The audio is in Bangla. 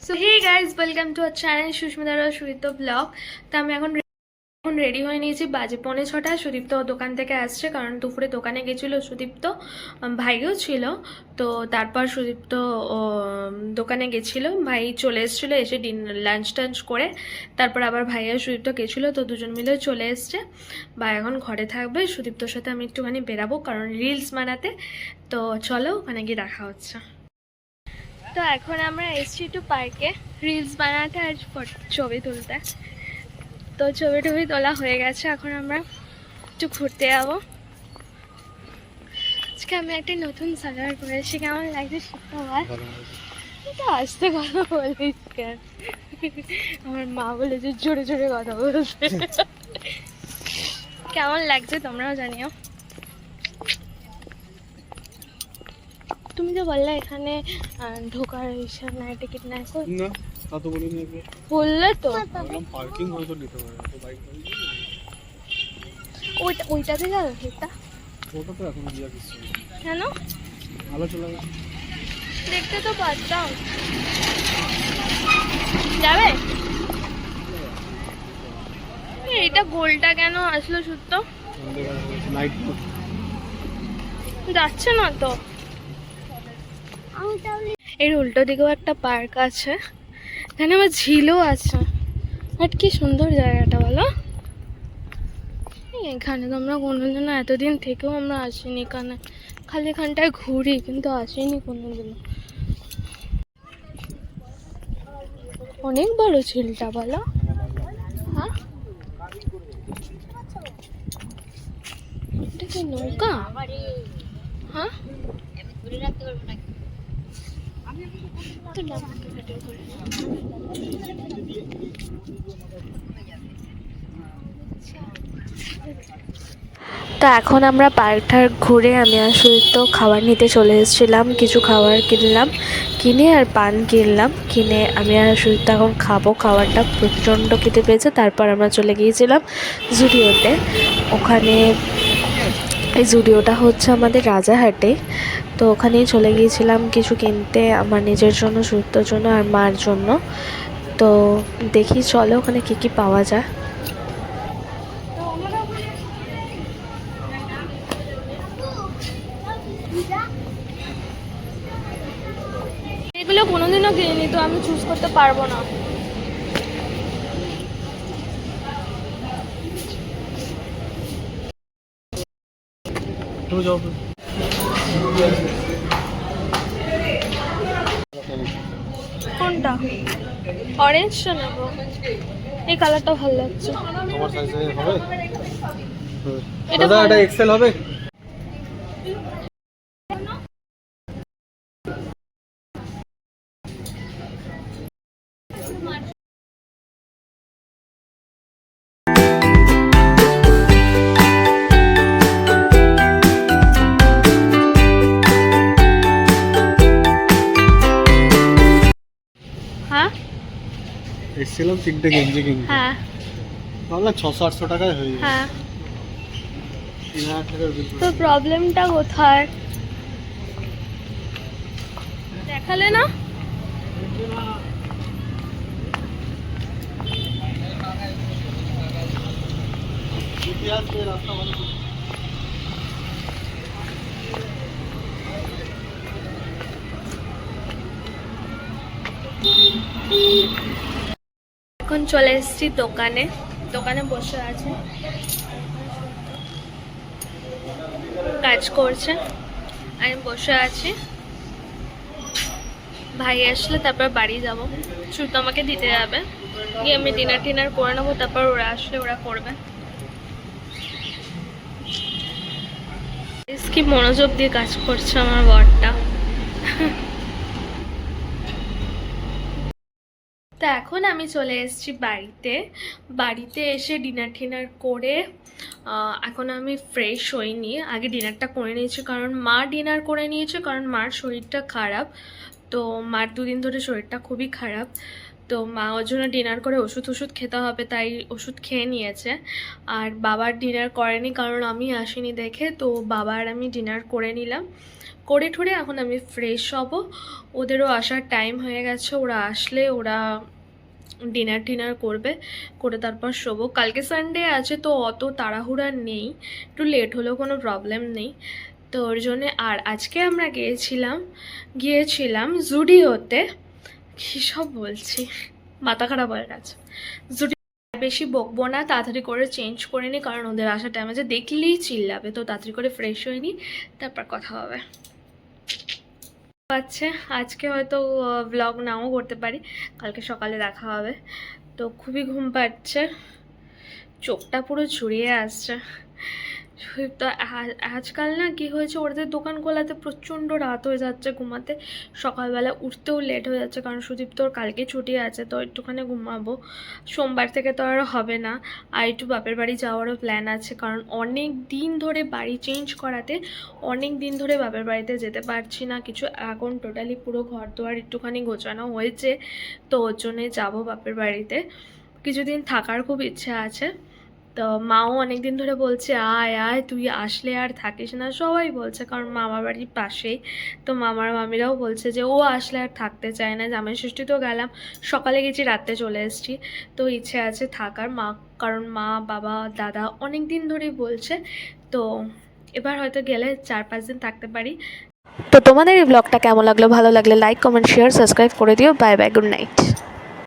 So hey guys, welcome to our channel Susmita Sudipta vlog. তো আমি এখন রেডি হয়ে নিয়েছি, বাজে 5:45। সুদীপ্ত দোকান থেকে আসছে, কারণ দুপুরে দোকানে গেছিলো সুদীপ্ত, ভাইও ছিল। তো তারপর সুদীপ্ত দোকানে গেছিলো, ভাই চলে এসেছিলো, এসে লাঞ্চ টাঞ্চ করে তারপর আবার ভাই আর সুদীপ্ত গেছিলো, তো দুজন মিলে চলে এসছে। বা এখন ঘরে থাকবে, সুদীপ্তর সাথে আমি একটুখানি বেরাবো কারণ রিলস বানাতে। তো চলো, ওখানে গিয়ে দেখা হচ্ছে। তো এখন আমরা এসছি একটু পার্কে রিলস বানাতে আর ছবি তুলতে। তো ছবি টবি তোলা হয়ে গেছে, এখন আমরা একটু ঘুরতে যাবো। আজকে আমি একটা নতুন সালোয়ার পরেছি, কেমন লাগছে শুক্রবার? এটা আসতে কথা বলিস কেন? আমার মা বলেছে জোরে জোরে কথা বলতে। কেমন লাগছে তোমরাও জানিও। তুমি তো বললে এখানে ঢোকার ইচ্ছা নাই, টিকিট নাই। না, তা তো বলিনি। বললে তো পার্কিং হয়তো নিতে পারে, তো বাইক ওইটাতে যাবে এটা। ওটা তো এখন দিয়া কিছু কেন? ভালো চলে গেছে, দেখতে তো পারতাম। যাবে? এটা গোলটা কেন আসলো সুত্ত? নাইট যাচ্ছে না তো। এর উল্টো দিকেও একটা পার্ক আছে, এখানে আবার ঝিলও আছে। বাট কি সুন্দর জায়গাটা বলো। এখানে তো আমরা কোনোদিনও, এতদিন থেকেও আমরা আসিনি, এখানে খালি এখানটায় ঘুরি কিন্তু আসিনি কোনোদিনও। অনেক বড় ঝিলটা বলো। হ্যাঁ, এটা কি নৌকা? হ্যাঁ, তো ডাবকে ভিডিও করে। তো এখন আমরা পার্কটা ঘুরে আমি আসলে তো খাবার নিতে চলে এসেছিলাম, কিছু খাবার কিনলাম, কিনে আর পান কিনলাম, কিনে আমি আর সুজিত এখন খাবো। খাবারটা প্রচণ্ড খেতে পেয়েছে। তারপর আমরা চলে গিয়েছিলাম জুডিওতে। ওখানে এই জুডিওটা হচ্ছে আমাদের রাজারহাটে, তো ওখানেই চলে গিয়েছিলাম কিছু কিনতে, আমার নিজের জন্য, সুজিতর জন্য আর মার জন্য। তো দেখি চলো ওখানে কী কী পাওয়া যায়। এগুলো কোনোদিনও কিনিনি, তো আমি চুজ করতে পারবো না। তুমি যাও। কোনটা? অরেঞ্জটা নেবো, এই কালারটা ভালো লাগছে। তোমার সাইজে হবে? এটা দাদা এটা এক্সেল হবে? হ্যাঁ এক্সেলও 3টে গেঞ্জি কিনতে, হ্যাঁ ভাবলাম 600-800 টাকায় হয়ে যাবে। হ্যাঁ, 3000 টাকার বিল। তো প্রবলেমটা কোথায় দেখালে না? রাস্তা ভালো। এখন চলে এসেছি দোকানে, দোকানে বসে আছে, কাজ করছে, আমি বসে আছি। ভাই আসলে তারপর বাড়ি যাব, শুধু আমাকে দিতে যাবে, গিয়ে আমি ডিনার করে নেবো, তারপর ওরা আসলে ওরা করবে। কি মনোযোগ দিয়ে কাজ করছে আমার বরটা। তো এখন আমি চলে এসেছি বাড়িতে। বাড়িতে এসে ডিনার করে এখন আমি ফ্রেশ হইনি, আগে ডিনারটা করে নিয়েছি, কারণ মা ডিনার করে নিয়েছে, কারণ মার শরীরটা খারাপ। তো মার 2 দিন ধরে শরীরটা খুবই খারাপ, তো মা ওর জন্য ডিনার করে ওষুধ খেতে হবে, তাই ওষুধ খেয়ে নিয়েছে। আর বাবার ডিনার করেনি, কারণ আমি আসিনি দেখে, তো বাবার আমি ডিনার করে নিলাম, করে ঠরে এখন আমি ফ্রেশ হব। ওদেরও আসার টাইম হয়ে গেছে, ওরা আসলে ওরা ডিনার করবে, করে তারপর শোবো। কালকে সানডে আছে তো অত তাড়াহুড়া নেই, একটু লেট হলেও কোনো প্রবলেম নেই। তো ওর জন্যে। আর আজকে আমরা গিয়েছিলাম জুডিওতে। কী সব বলছি, মাথা খারাপ হয়ে গেছে। জুডিও বেশি বকবো না, তাড়াতাড়ি করে চেঞ্জ করে নিই, কারণ ওদের আসার টাইম আছে, দেখলেই চিল্লাবে। তো তাড়াতাড়ি করে ফ্রেশ হয়ে নিই, তারপর কথা হবে। আচ্ছা, আজকে হয়তো ব্লগ নাও করতে পারি, কালকে সকালে দেখা হবে। তো খুবই ঘুম পাচ্ছে, চোখটা পুরো ঝুরিয়ে আসছে। তো আজকাল না কি হয়েছে, ওদের দোকান খোলাতে প্রচণ্ড রাত হয়ে যাচ্ছে ঘুমাতে, সকালবেলা উঠতেও লেট হয়ে যাচ্ছে, কারণ সুদীপ তোর কালকে ছুটি আছে, তো একটুখানি ঘুমাবো। সোমবার থেকে তো আর হবে না। আর একটু বাপের বাড়ি যাওয়ারও প্ল্যান আছে, কারণ অনেক দিন ধরে বাড়ি চেঞ্জ করাতে অনেক দিন ধরে বাপের বাড়িতে যেতে পারছি না কিছু। এখন টোটালি পুরো ঘর দোয়ার একটুখানি গোছানো হয়েছে, তো ওর জন্যে যাবো বাপের বাড়িতে। কিছুদিন থাকার খুব ইচ্ছে আছে। তো মাও অনেক দিন ধরে বলছে আয় আয়, তুই আসলে আর থাকিস না, সবাই বলছে, কারণ মামা বাড়ির পাশেই। তো মামার মামিরাও বলছে যে ও আসলে আর থাকতে চায় না। জামাই ষষ্ঠী তো গেলাম, সকালে গেছি, রাত্রে চলে এসেছি। তো ইচ্ছে আছে থাকার কারণ মা বাবা দাদা অনেক দিন ধরেই বলছে। তো এবার হয়তো গেলে 4-5 দিন থাকতে পারি। তো তোমাদের এই ব্লগটা কেমন লাগলো, ভালো লাগলে লাইক কমেন্ট শেয়ার সাবস্ক্রাইব করে দিও। Bye bye, good night.